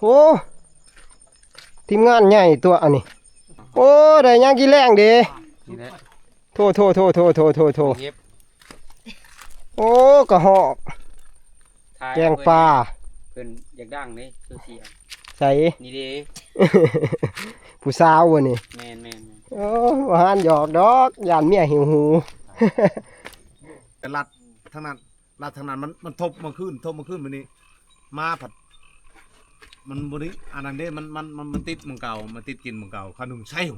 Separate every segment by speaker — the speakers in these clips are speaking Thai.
Speaker 1: โธ่ทีมงานใหญ่ตัวอันนี้โอ้ได้ยังกี่แรงเด้โธ่โอ้กระหอกแกงปลา
Speaker 2: เพิ่นอยากดังเด้โซเชียล
Speaker 1: ใส่
Speaker 2: นี่เด้
Speaker 1: ผู้สาววะนี่
Speaker 2: แม่น
Speaker 1: โอ้บ่หันหยอกดอกย่านเมียหิวหู
Speaker 3: แต่รัดทางนั้นมันทบมาขึ้นวันนี้มาผัดมันบริอันนั้นเด้มันติดมึงเก่ามันติดกินมึงเก่าขนุนใช่หู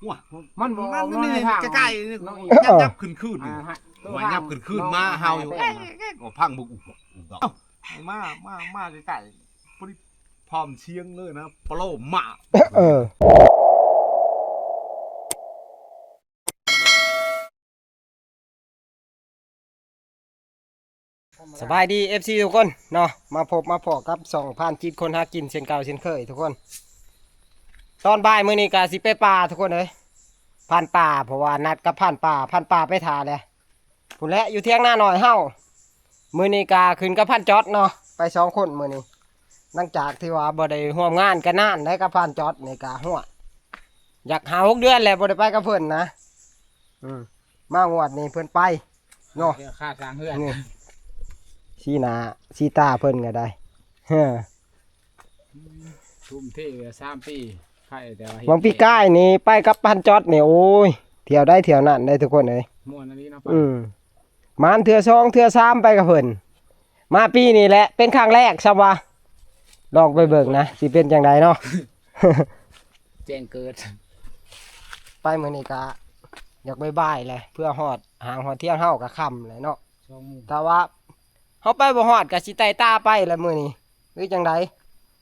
Speaker 3: ว้ามันนี่ใกล้ๆนี่ยับขึ้นว่ายับขึ้นมาเฮาอยู่ก็พังบุกมาใกล้ๆพร้อมเชียงเลยนะปโลมา
Speaker 1: สบายดี FC ทุกคนเนาะมาพบมาพอกับ2ผ่านจิตคนหากินเช่นเก่าเช่นเคยทุกคนตอนบ่ายมื้อนี้ก็สิไปป่าทุกคนเอ้ยผ่านป่าเพราะว่านัดกับผ่านป่าไปทาเลยพุ่นแหละอยู่เที่ยงหน้าหน่อยเฮามื้อนี้ก็ขึ้นกับผ่านจอดเนาะไป2คนมื้อนี้หลังจากที่ว่าบ่ได้ร่วมงานกันนานได้กับผ่านจอดนี่ก็หัวอยากหา6 เดือนแล้วบ่ได้ไปกับเพิ่นนะมางวดนี้เพิ่นไปเนาะ
Speaker 2: ค่าสร้างเฮือน
Speaker 1: ชีหนาชีตาเพิ่นก็ได้เฮ้อ
Speaker 2: ทุ่มเท3 ปีใครแต่ว่า
Speaker 1: บางปีก้ายนี่ไปกับพันจอดนี่โอ้ยเที่ยวได้เที่ยวนั่นได้ทุกคนเลย
Speaker 2: ม่วนอันนี้เนาะ
Speaker 1: มานเทื่อ2เทื่อ3ไปกับเพิ่นมาปีนี้แหละเป็นครั้งแรกซะว่าลองไปเบิ่งนะสิเป็นจังไดเนาะ
Speaker 2: แจ้งเกิด
Speaker 1: ไปมื้อนี้ก็อยากบ๊ายๆแหละเพื่อฮอดหางฮอดเที่ยงเฮาก็ค่ำเลยเนาะแต่ว่าเฮาไปบ่ฮอดก็สิไต่ตาไปแล้วมื้อนี้หรือจังได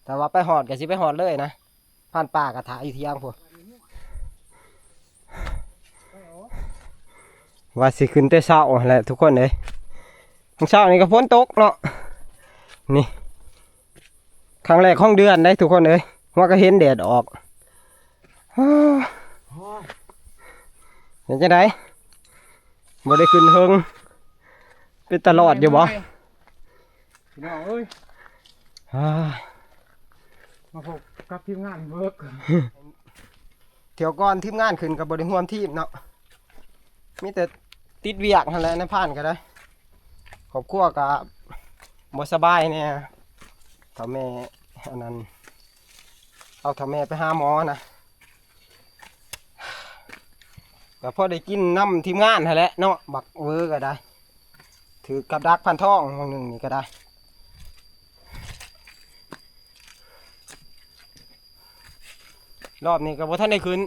Speaker 1: แต่ว่าไปฮอดก็สิไปฮอดเลยนะผ่านป่ากระถาอยู่เที่ยงพุ่นว่าสิขึ้นแต่เช้าแหละทุกคนเอ้ยเช้านี่ก็ฝนตกเนาะนี่ครั้งแรกของเดือนได้ทุกคนเอ้ยว่าก็เห็นแดดออกเห็นจังไดบ่ได้ขึ้นเฮิงเป็นตลอดอยู่บ่
Speaker 2: น้องเอ้ยมาพบกับทีมงานเวิร์ก
Speaker 1: เที่ยวก่อนทีมงานขึ้นกับบริห่วมทีมเนาะมีแต่ติดเวียกนั่นแหละในผ่านก็ได้ครอบครัวกับบ่สบายเนี่ยถ้าแม่อันนั้นเอาถ้าแม่ไปหาหมอนะแต่พอได้กินน้ำทีมงานนั่นแหละเนาะบักเวอร์ก็ได้ถือกับดักพันท่องหนึ่งนี่ก็ได้รอบนี้ก็บ่ทันได้ขึ้น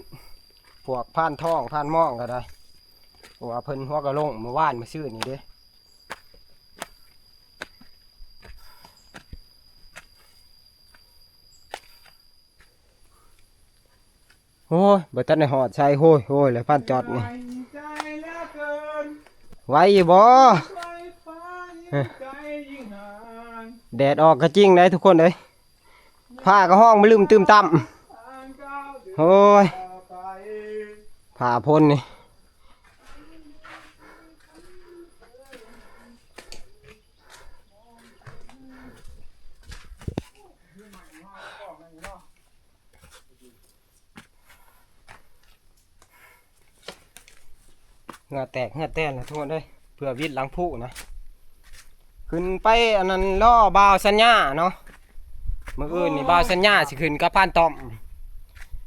Speaker 1: พวกผ่านท่องผ่านม่องก็ได้เพราะว่าเพิ่นหัวกระโหลงเมื่อวานมาซื้อนี่เด้โอ้ยบ่ทันได้หอดใส่โห้ยแล้วผ่านจอดนี่ไว้อยู่บ่แดดออกก็จริงเลยทุกคนเลยผ้าก็ห้องไม่ลืมตื้มต่ำโอ้ยผ้าพ่นนี่เหงื่อแตกเหงื่อแตนนะทุกคนเลยเพื่อวิทย์หลังผู้นะขึ้นไปอันนั้นล่อบาวสัญญาเนาะเมื่ออื่นนี่บาวสัญญาสิขึ้นกับผ่านตอม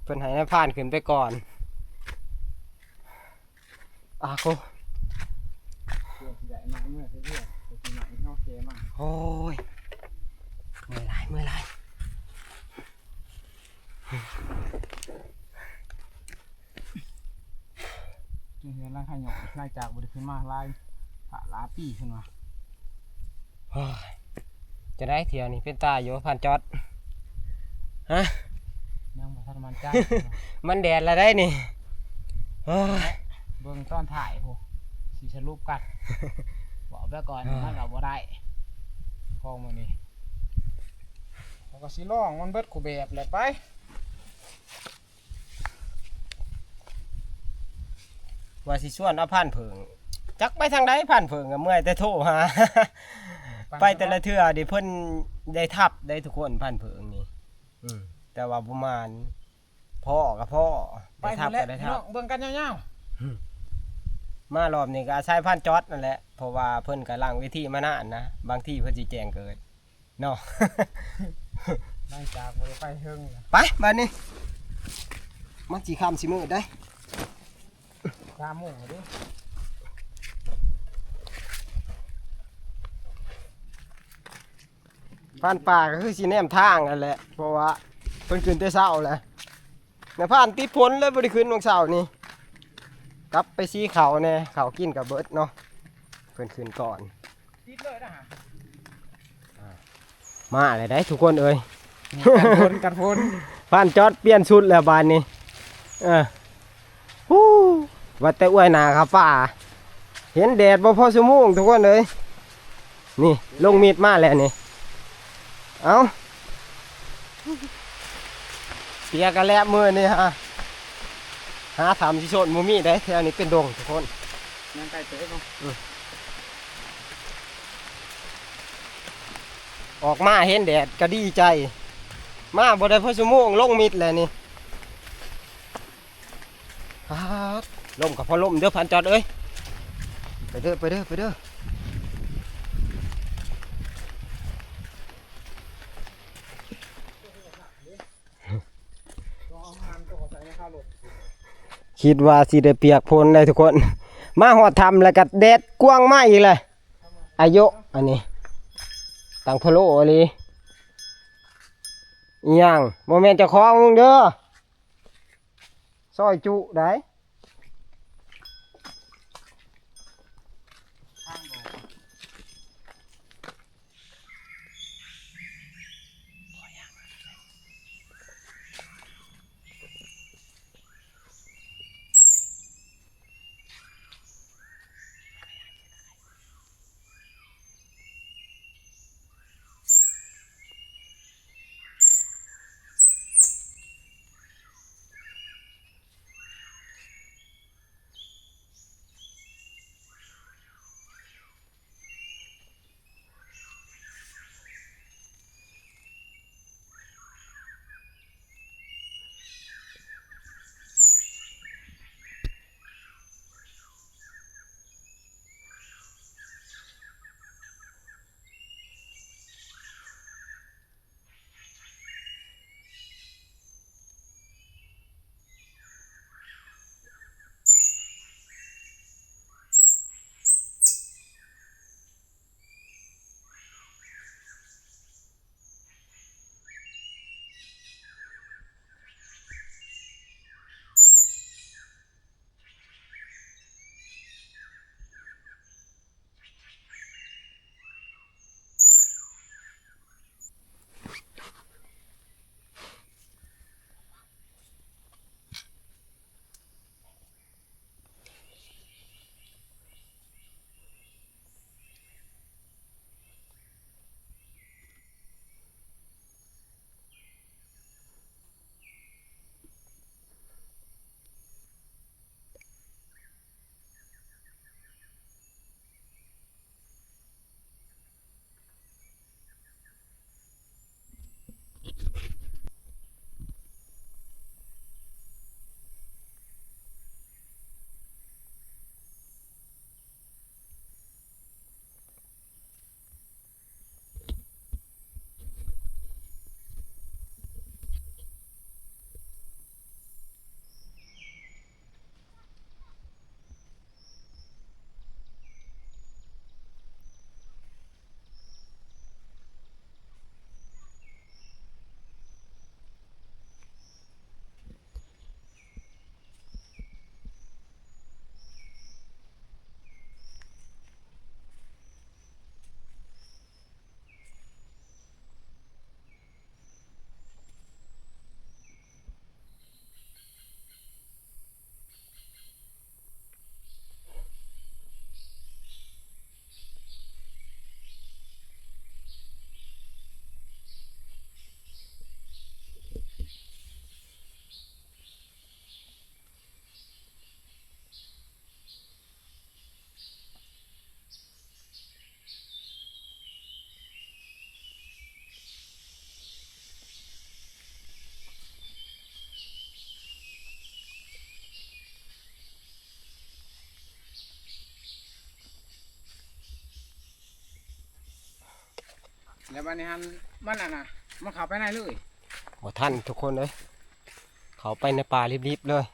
Speaker 1: เพิ่นให้ผ่านขึ้นไปก่อนโคโอ้ยเมื่อไร
Speaker 2: นี่คือร่างขยอกไล่จากบริขึ้นมาไล่ผ่าลาปีขึ้นมา
Speaker 1: จะได้เที่ยวนี่เป็นตาอยู่ผ่านจอดฮะ
Speaker 2: ยังมาทำมันจ้า
Speaker 1: มันแดดแล้วได้นี่
Speaker 2: เบิ่งตอนถ่ายโหสีสรุปกันบอกไปก่อนมันเราบ่ได้คลองมันนี่เราก็สิล่องมันเบิดกูแบบแหละไป
Speaker 1: ว่าสิชวนเอาผ่านเผิงจักไปทางใดผ่านเผิงก็เมื่อยแต่โทรหาไปแต่ละเทื่อดิเพิ่นได้ทับได้ทุกคนผ่านเผิงนี่ แต่ว่าประมาณพ่อกับพ่อ
Speaker 2: ไป
Speaker 1: ได้ทับ
Speaker 2: แล้
Speaker 1: ก็
Speaker 2: ว
Speaker 1: ได้
Speaker 2: พี่
Speaker 1: ทั
Speaker 2: น้อบ งเบิ่งกันยาว
Speaker 1: มารอบนี้ก็ใช้พันจอดนั่นแหละเพราะว่าเพิ่นก็ล้างเวทีมานานนะบางที่เพิ่นสิแจ้งเกิดเนาะ
Speaker 2: ๆหลังจากบ่ได้ไปเฮิงนะ
Speaker 1: ไปบัดนี้มันสิค่ำสิมืดได้
Speaker 2: 3 โมงเด้อ
Speaker 1: ผ่านป่าก็คือสิแนมทางนั่นแหละเพราะว่าเพิ่นขึ้นแต่เช้าแหละในผ่านติดฝนเลยบ่ได้ขึ้นวันเช้านี่กลับไปซีเขาแน่เขากินกับเบิดเนาะเพิ่นขึ้นก่อน
Speaker 2: ติดเลยนะฮะ
Speaker 1: มาเลยได้ทุกคนเอ้ย
Speaker 2: กันฝน
Speaker 1: ผ่านจอดเปลี่ยนชุดแล้วบานนี้ฮู้ว่าแต่อ้วยหนาครับป่าเห็นแดดบ่พอชั่วโมงทุกคนเลยนี่ลงมีดมาแล้วนี่เอาเปียกันแล้วมือนี่ฮะหาทำสิโซนมูมี่ได้แถวนี้เป็นดงทุกคน
Speaker 2: ยังไกลเตะเนาะ
Speaker 1: ออกมาเห็นแดดก็ดีใจ มาบ่ได้พอชั่วโมงลงมิดแล้วนี่ครับลมกับพอลมเด้อพันจอดเอ้ยไปเด้อไปเด้อไปเด้อคิดว่าสิได้เปียกพลเลยทุกคน มาหอดทำแล้วก็แดดกว้างมากอีกเลยอายุอันนี้ตังพะโล้อะไรอีหยังโมเมนต์จะคล้องมึงเด้อซอยจุได้
Speaker 2: แล้วบัดนี้หันมันน่ะมันเข้าไปในเลย
Speaker 1: บ่ทันทุกคนเลยเขาไปในป่ารีบๆเลย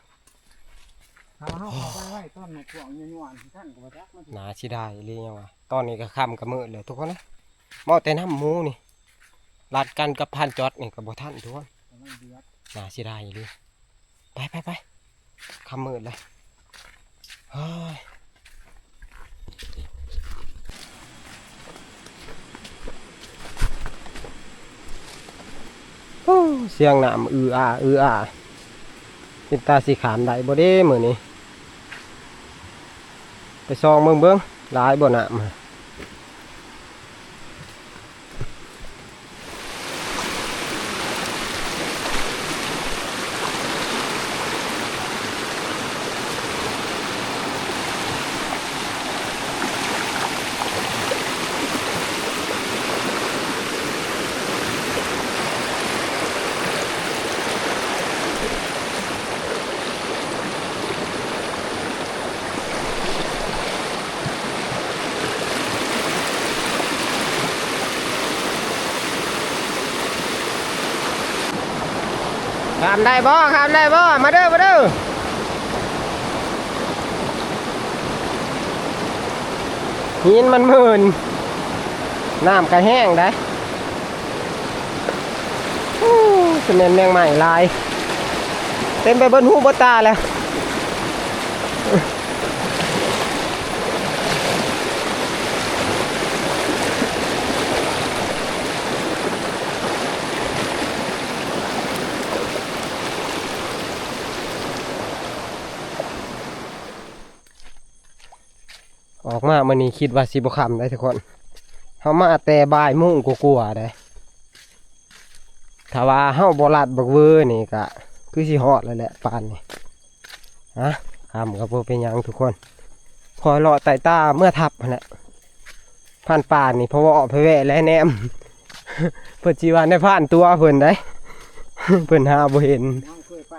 Speaker 2: ถ้าเฮาเข้าไปไว้ต้นพวกยัวๆท่านก็บ่จักมันสิ
Speaker 1: หนาสิได้เรียกว่าตอนนี้ก็ค่ำก็มืดเลยทุกคนนะเมาแต่น้ำหมูนี่ลัดกันกับพันจอดนี่ก็บ่ทันทุกคน
Speaker 2: มันเดือด
Speaker 1: หนาสิได้เลยไปค่ำมืดเลยเฮ้ยโอ้เสียงน้ำอ่าเป็นตาสีขามได้บ่เด้มื้อนี้ไปซองเบิ่งหลายบ่น้ำข้ามได้บ่มาเด้อหินมันหมื่นน้ำก็แห้งได้จะเป็นแมงใหม่ลายเต็มไปบนหูบนตาแล้วออกมามันนี้คิดว่าสิบคำได้ทุกคนเขามาแต่บ่ายโมงกลัวๆได้ถ้าว่าเฮาบ่ลัดบักเวอร์นี่ก็คือสิฮอดแล้วแหละปานนี่ฮะคำกับบ่เป็นหยังทุกคนคอยรอไต่ตาเมื่อทับนั่นแหละผ่านป่านนี่เพราะว่าออกไปแวะและแนม เพิ่นสิว่าได้ผ่านตัวเพิ่นได้ เพิ่นหาบ่เห็น
Speaker 2: น้องเคยไป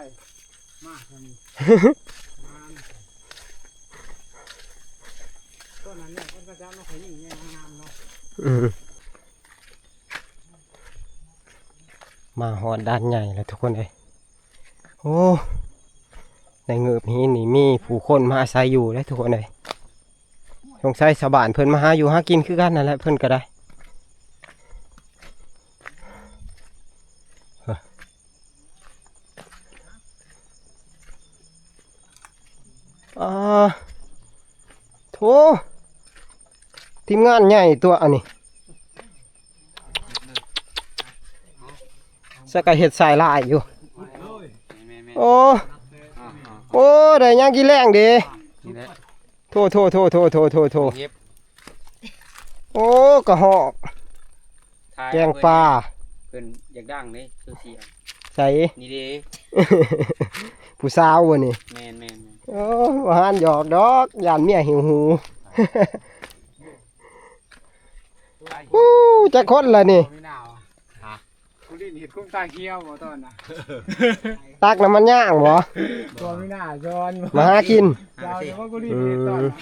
Speaker 2: มาทางนี้ต้นนั้นเนี่ยต้นกระเจ้าเนาะเขายิ่งใหญ่งามเนาะ
Speaker 1: มาหอดด้านใหญ่แล้วทุกคนเลยโอ้ในเงือบหินนี่มีผู้คนมาอาศัยอยู่แล้วทุกคนเลยสงสัยชาวบ้านเพิ่นมาหาอยู่หากินคือกันนั่นแหละเพิ่นก็ได้อ่าโถทีมงานใหญ่ตัวอันนี้สกัดเห็ดสายลายอยู่โอ้ได้ยังกินแรงดีโถโอ้กระหอกแกงปลา
Speaker 4: เพิ่นอยากดังเด้โซเชียล
Speaker 1: ใส่
Speaker 4: นี่เด้
Speaker 1: ผู้สาววะนี่
Speaker 4: แม่น
Speaker 1: โอ้ว่าหันหยอกดอกยานเมียหิวหู ฮู้จะคนละนี่
Speaker 2: ไม่น่าว่ะกูได้เห็นกุ้งตาเขียวบ่ตอนน่ะ
Speaker 1: ตักน้ำมันย่างบ่
Speaker 2: ตัวไม่น่าย้อน
Speaker 1: มาหากิน
Speaker 2: เจ้าเดี๋ยวว่ากูได้เห็นตอนน่ะ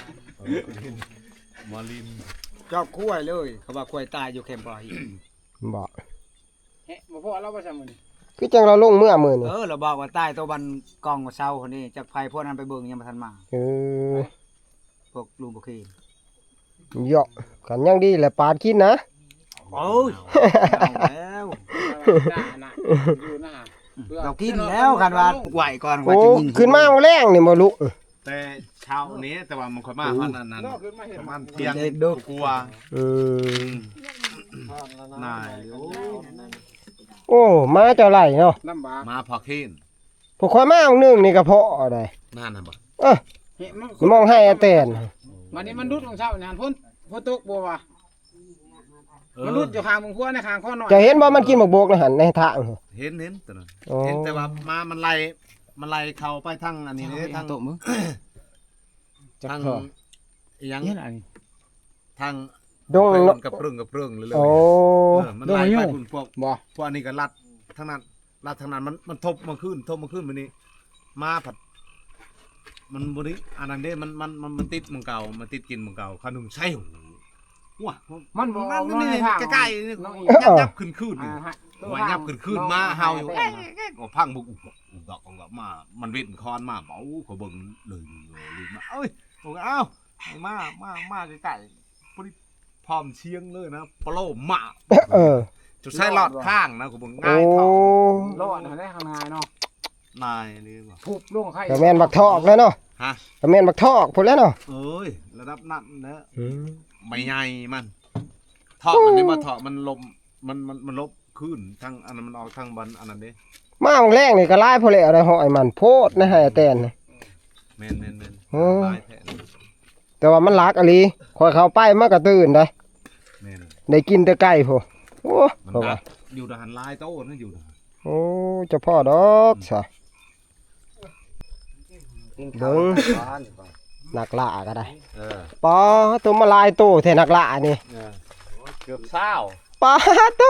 Speaker 3: มาลิน
Speaker 4: ๆชอบคุ้ยเลยเขาว่าคุ้ยตายอยู่แคมป์ปลาหิน
Speaker 1: บ่
Speaker 2: เฮ้บ่พอเราบ่ซ้ำมื้อนี้
Speaker 1: คือจังเราลงเมื่อมื้อนี่
Speaker 4: เราบอกว่าตายตัวบันกองกับเช้าคนนี้จากไผพวกนั้นไปเบิ่งยังบ่ทันมา
Speaker 1: เออ
Speaker 4: พวกลุงบ่เคย
Speaker 1: เหยาะกันยังดีแหละปาดกินนะ
Speaker 4: โอ้ยแล้ว
Speaker 2: น่าน่ะอยู่น่ะ
Speaker 4: เรากินแล้วกันว่าไหวก่อน
Speaker 1: โอ้
Speaker 4: ว่าจะยิง
Speaker 1: ขึ้นมาเอาแรงนี่บ่ลุ
Speaker 3: แต่เช้านี้แต่ว่ามันค่อยมาพันนั้น
Speaker 2: นอกขึ้นมาเห็น
Speaker 3: ประมาณเที่ยงกลัว
Speaker 1: เออ
Speaker 3: นายโอ้
Speaker 1: โอ้มาเจ้าไหลเนาะ
Speaker 2: ลำบาก
Speaker 3: มาพอเคน
Speaker 1: พวกข่อยมาเอานึงนี่ก็เพาะได้
Speaker 3: นั่นน่ะบ่
Speaker 1: เอ้อ
Speaker 2: เห็นมัน
Speaker 1: มองให้อาแตน
Speaker 2: มันนี่มันรุดของเช้านี่ฝนตกบ่วะมันรุดอยู่ข้างมึงครัวในข้างข้อหน่อย
Speaker 1: จะเห็นบ่มันกินบักโบกนะหันในทาง
Speaker 3: เห็นแต่นั้น
Speaker 1: โอ้
Speaker 3: เห็นแต่ว่ามามันไล่เข้าไปทางอันนี้เด้ทาง
Speaker 4: โตมึง
Speaker 3: ทางอีหยัง
Speaker 2: เห็นอันนี้
Speaker 3: ทาง
Speaker 1: ดง
Speaker 3: ไป
Speaker 1: เนาะ
Speaker 3: กับเรื่องเลย
Speaker 1: โอ้
Speaker 3: มันไล่ไปคุณพวก
Speaker 2: บ่
Speaker 3: พวกอันนี้ก็ลัดทางนั้นมันทบมาขึ้นมันนี่มาผัมันบ่ได้อันนั้นเด้มันติดมึงเก่ามันติดกินมึงเก่าขนุนใช่หู ว้า
Speaker 2: มันบ่
Speaker 3: นั่น
Speaker 2: น้อย
Speaker 3: นี่
Speaker 2: ทาง
Speaker 3: ใกล้ๆนี่
Speaker 2: น้อย
Speaker 3: ยับขึ้นนี่
Speaker 2: ฮะ
Speaker 3: ว่ายับขึ้นมาเฮาอยู่ก็พังบุกดอกก็มามันเว้นคอนมาเบาก็เบิ่งเลยมาเอ้ยบอกเอ้ามาใกล้ๆพอดีพร้อมเชียงเลยนะปโลมา
Speaker 1: เออ
Speaker 3: จุดใช้หลอดข้างนะกูบอก
Speaker 1: โอ้
Speaker 3: ง่ายท้อง
Speaker 2: รอดให้ได้ข้างในเนาะ
Speaker 3: นายนี่ว่า
Speaker 2: ทุบลงไข่
Speaker 1: ก็แม่นบักทอกแล้วเนาะ
Speaker 3: ฮะ
Speaker 1: ก็แม่นบักทอกพุ่นแล้วเนาะ
Speaker 3: เอ้ยระดับนั้นนะ
Speaker 1: อืม
Speaker 3: ไม่ใหญ่มันทอกมันนี่มาทอกมันลมมันลบขึ้นทั้งอันนั้นมันออกทั้งบันอันนั้นเด้
Speaker 1: มาของแรงนี่ก็ลายพอแล้วได้หอยมันโพดนะให้แตนนี่
Speaker 3: แม่น
Speaker 1: โอ้
Speaker 3: ลายแท้เลย
Speaker 1: แต่ว่ามันหลักอะลีคอยเข้าไปมันก็ตื่นได้
Speaker 3: แม่น
Speaker 1: ได้กินแต่ไก่พุ่นโอ้
Speaker 3: มัน
Speaker 1: เพราะ
Speaker 3: ดั
Speaker 1: ว่า
Speaker 3: กอยู่ทหารลายโต้นั่นอยู่ทหาร
Speaker 1: โอ้เจ้าพ่อดอกซะเบิ่งนักล่าก็ได้
Speaker 3: เออ
Speaker 1: ปอตัวมาลายโตแท้นักล่านี่
Speaker 3: เกือบเศร้า
Speaker 1: ปาโต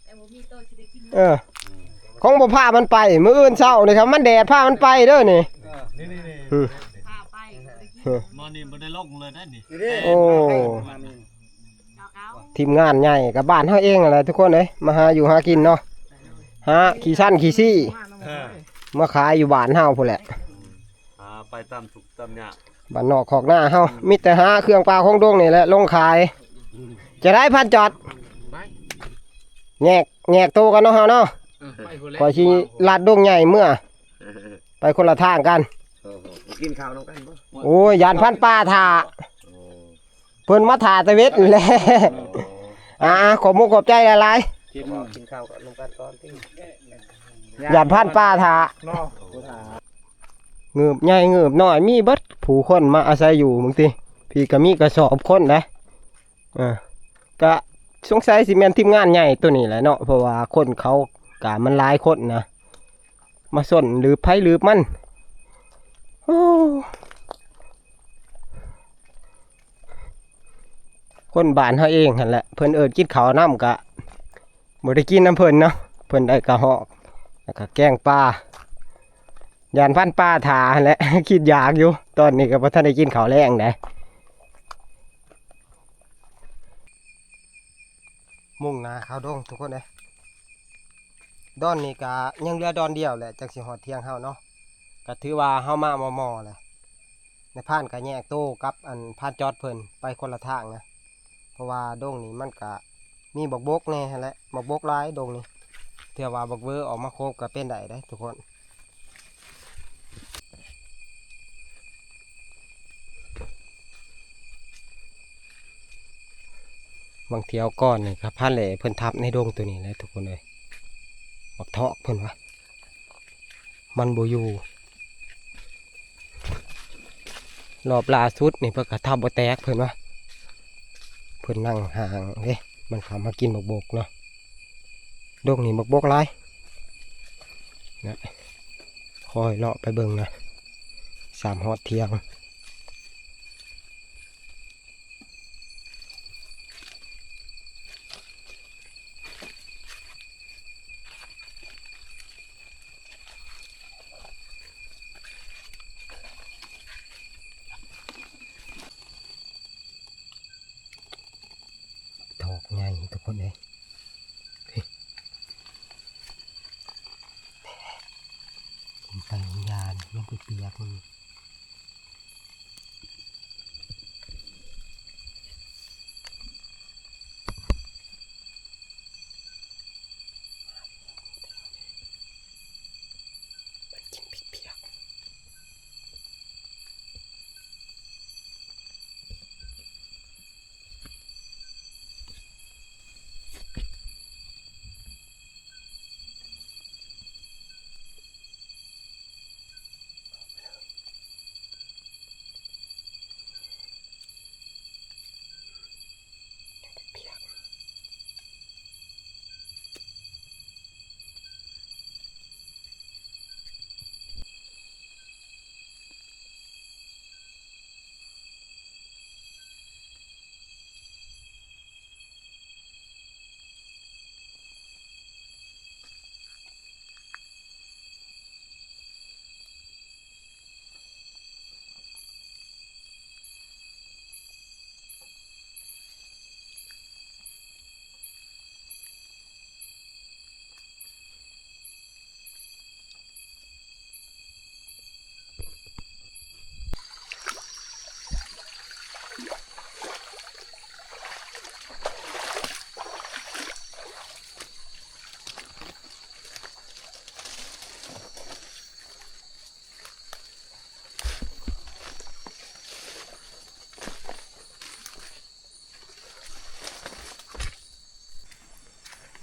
Speaker 5: แต่บ่มีโตสิได้กิน
Speaker 1: เออของบ่พามันไปมื้ออื่นเช้านี่ครับมันแดดพามันไปเด้อนี่
Speaker 3: นี่
Speaker 1: อืม
Speaker 5: พาไปก็ได้กิน
Speaker 3: มอนี่บ่ได้ลงเลยนะนี่
Speaker 1: โอ้
Speaker 5: ดอกเอา
Speaker 1: ทีมงานใหญ่กับบ้านเฮาเองนั่นแหละทุกคนเอ้ยมาหาอยู่หากินเนาะหาขี้สั้นขี้ซี่มาขายอยู่บ้านเฮาพุ่นแหละ
Speaker 3: ไปตามสุกตามเนี่ย
Speaker 1: บ้านนอกขอกหน้าเฮามีแต่หาเครื่องปลาของดงนี่แหละลงขาย จะได้พันจอดแงกโตกันเนาะเฮาเนาะ
Speaker 2: ไปพุ่นแล้ว
Speaker 1: ขอยสิลาดดงใหญ่เมื่อ ไปคนละทางกัน
Speaker 4: กินข้าวน้องกันบ่
Speaker 1: โอ้ยยานพันปลาถ่าเพิ่นมาถ่าตะเวทนี่แหละขอบมุกขอบใจหลาย
Speaker 4: กินข้าวกับน้องกันก่อนที่
Speaker 1: ๆยานพันปลาถ่า
Speaker 2: เนาะ
Speaker 1: เงือบใหญ่เงือบน้อยมีเบิดผู้คนมาอาศัยอยู่มึงติพี่ก็มีกระสอบคนนะก็สงสัยสิแม่นทีมงานใหญ่ตัวนี้แหละเนาะเพราะว่าคนเขากะมันหลายคนนะมาสนหรือไผหรือมันโอ้คนบ้านเฮาเองหั่นแหละเพิ่นเอิ้นกินข้าวน้ำกะบ่ได้กินน้ำเพิ่นเนาะเพิ่นได้กะหอกแล้วก็แกงปลายานพันปลาถาหั่นแหละ คิดอยากอยู่ตอนนี้ก็บ่ทันได้กินข้าวแรงได้มุ่งหน้าข้าวดงทุกคนเด้ดอนนี้ก็ยังเหลือดอนเดียวแหละจังสิฮอดเที่ยงเฮาเนาะก็ถือว่าเฮามามอแหละในพานก็แยกโตกับอันพานจอดเพิ่นไปคนละทางนะเพราะว่าดงนี้มันก็มีบักบกแน่หั่นแหละบักบกหลายดงนี้เทื่อว่าบักเวอออกมาโคบก็เป็นได้เด้ทุกคนบางเที่ยวก้อนนี่ครับพันแหล่เพิ่นทับในดงตัวนี้แหละทุกคนเลยบักเทาะเพิ่นว่ามันบ่อยู่รอบล่าสุดนี่เพิ่นก็ทับบ่แตกเพิ่นว่าเพิ่นนั่งห่างเด้มันเข้ามากินบักบกเนาะดงนี่บักบกหลายนะคอยเลาะไปเบิ่งนะ3 ฮอดเที่ยงดอกใหญ่ทุกคนเลยผมไปวิญญาณยังเปียกๆนี่มันกินเปียก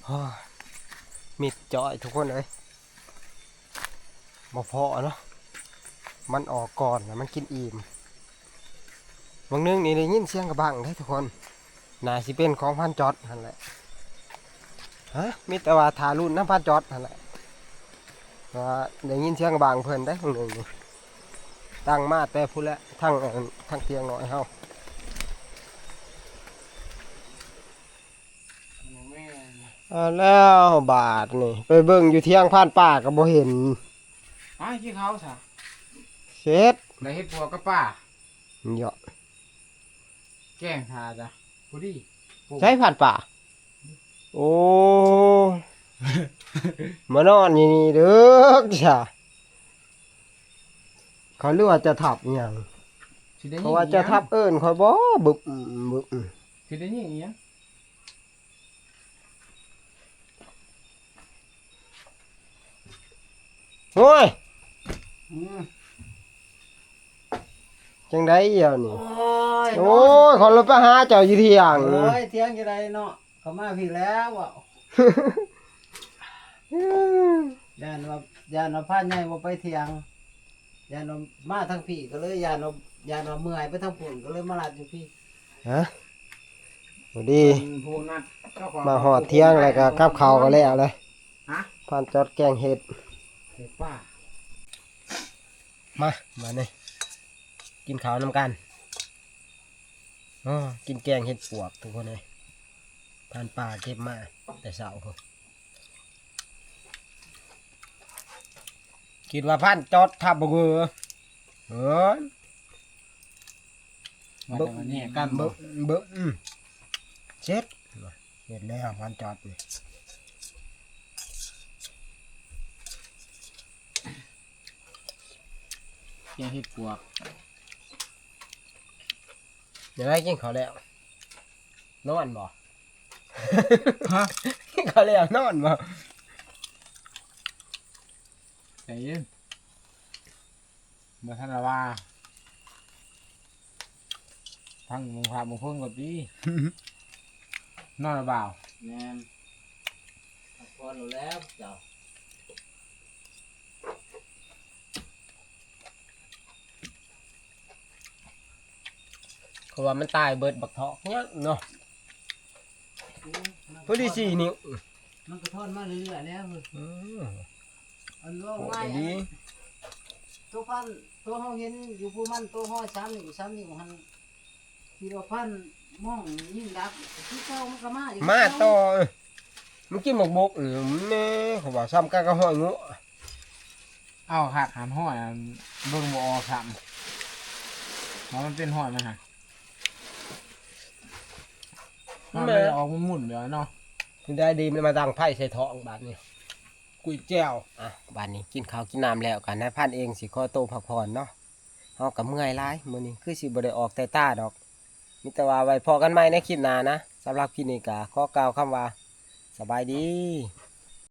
Speaker 1: อ้ยมิดจ่อยทุกคนเลยบ่พอเนาะมันออกก่อนแล้วมันกินอิ่มบางนึงนี่ได้ยินเสียงกระบังได้ทุกคนน่าสิเป็นของพันจอดนั่นแหละฮะมีแต่ว่าทารุ่นน้ำพันจอดนั่นแหละว่าได้ยินเสียงกระบังเพิ่นได้บางนึงนี่ตั้งมาแต่พูดแล้วทั้งเตียงหน่อยเฮา
Speaker 2: แม่
Speaker 1: แล้วบาทนี่ไปเบิ่งอยู่เที่ยงผ่านป่าก็บ่เห็น
Speaker 2: อ้ายที่เขาซะ
Speaker 1: เช็ด
Speaker 2: ได้เฮ็ดปัวกับป้า
Speaker 1: เหยาะ
Speaker 2: แกล้งทาจ้ะผู้ดี
Speaker 1: ใช้ผ่านป่า โอ้ มานอนอยู่นี่เด้อจ้ะเขาเรียกว่าจะทับอหย่าง
Speaker 2: สิได้ยิ
Speaker 1: เพราะว่าจะทับเอิ้นคอยบ่บึบบึบ
Speaker 2: สิได้ยินอีหยัง
Speaker 1: โอ้ย
Speaker 4: อืม
Speaker 1: จังไดเหี่ยวนี่
Speaker 4: โอ้ย
Speaker 1: โอ้ยขอรถไปหาเจ้าอยู่เที่ยง
Speaker 4: โอ้ยเที่ยงจะได้เนาะเขามาพี่แล้วอ่ะย่านว่าพาใหญ่บ่ไปเที่ยงย่านว่ามาทางพี่ก็เลยย่านว่าเมื่อยไปทางปุ่นก็เลยมาลัดอยู่พี่
Speaker 1: ฮะบ่ดี
Speaker 2: ผู้นัดเจ้าของ
Speaker 1: มาหอดเที่ยงแล้วก็กับข้าวก็แล้วเลย
Speaker 2: ฮะ
Speaker 1: ผ่านจอดแกงเห็ด
Speaker 2: เฮ็ดป้า
Speaker 1: มานี่กินข้าวนำกันอ๋อกินแกงเห็ดปวกทุกคนเลยผ่านป่าเก็บมาแต่เช้าพุ่นคิดว่าผ่านจอดทับบ่เบือเฮ้ย
Speaker 2: มาแต่วันนี้กัน
Speaker 1: เบิ่เบิ่เช็ดเห็ดแล้วผ่านจอดนี่
Speaker 2: แกงเฮ็ดปวก
Speaker 1: เดี๋ยวได้กินข้าวแล้วนอนบ่
Speaker 2: ฮะ
Speaker 1: กินข้าวแล้วนอนบ่
Speaker 2: ใจเย็นบ่ทันละว่าพังมึงพามึงเพิ่งก่อนดิ นอนหรือเปล่า
Speaker 4: แม่นพักผ่อนแล้วเจ้า
Speaker 1: เขาว่ามันตายเบิดบักเถาะเนี่ยเนาะพอดี4 นิ้ว
Speaker 4: มันก็ทอนมาเรื่อยๆแล้วเฮ้ย
Speaker 1: อือ
Speaker 4: อันว่า
Speaker 1: โอ้
Speaker 4: ง่าย
Speaker 1: ดี
Speaker 4: ตัวพันตัวเฮาเห็นอยู่ผู้มันตัวห้อย3 นิ้วหันที่ว่าพันมองยิ่งดักที่เก่ามันก็มาอยู่
Speaker 1: มาต่อมันกินหมกบกแม่เขาว่าซ้ำกันก็ห้อยงู
Speaker 2: เอาหักหันห้อยอันเบิ่งบ่ออกครับเพราะมันเป็นห้อยมันฮะมันเลยออกมันหมุนเดี๋ยวเนาะ
Speaker 1: คุณได้ดีมันมาดังไพ่ใส่ท้องบาดนี้กุยแจ้วอ่ะบาดนี้กินข้าวกินน้ำแล้วกันนายพันเองสิขอโตวพักผ่อนเนาะเฮากับเมื่อยหลายมื้อนี้คือสิบ่ได้ออกแต่ตาดอกมีแต่ว่าไว้พอกันใหม่ในคลิปหน้านะสำหรับคลิปนี้ก็ขอกล่าวคำว่าสบายดี